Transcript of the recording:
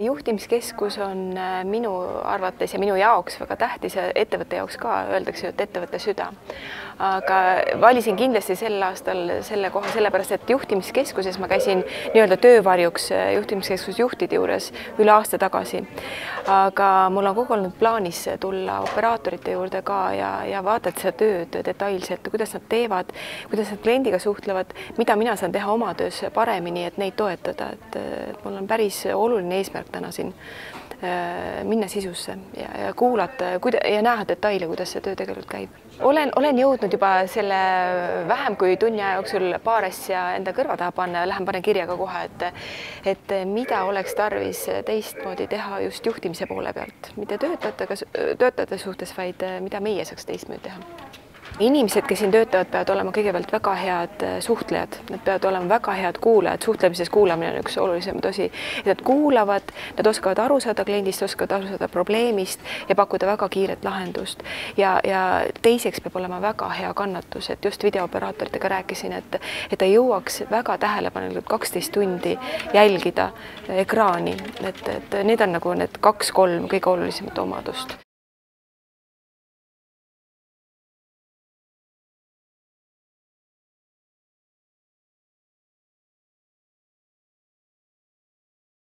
Juhtimiskeskus on minu arvates ja minu jaoks väga tähtis ja ettevõtte jaoks ka, öeldakse, et ettevõtte süda. Aga valisin kindlasti sel aastal selle koha sellepärast, et juhtimiskeskuses ma käisin nii-öelda töövarjuks juhtimiskeskuse juhtide juures üle aasta tagasi. Aga mul on kogu olnud plaanis tulla operaatorite juurde ka ja vaadata seda tööd detailselt, kuidas nad teevad, kuidas nad kliendiga suhtlevad, mida mina saan teha oma töös paremini, et neid toetada. Et mul on päris oluline eesmärk täna siin minna sisusse ja kuulata ja näha detaile, kuidas see töö tegelikult käib. Olen jõudnud juba selle vähem kui tunni aja jooksul paar asja enda kõrva taha panna ja lähen panen kirjaga kohe, et mida oleks tarvis teistmoodi teha just juhtimise poole pealt. Mitte töötajate suhtes, vaid mida meie saaks teistmoodi teha. Inimesed, kes siin töötavad, peavad olema kõigepealt väga head suhtlejad. Nad peavad olema väga head kuulajad. Suhtlemises kuulamine on üks olulisem osi. Nad kuulavad, nad oskavad aru saada kliendist, oskavad aru saada probleemist ja pakkuda väga kiiret lahendust. Ja teiseks peab olema väga hea kannatus, et just videooperaatoritega rääkisin, et ta jõuaks väga tähelepanelikult 12 tundi jälgida ekraani. Et need on nagu need 2-3 kõige olulisemat omadust.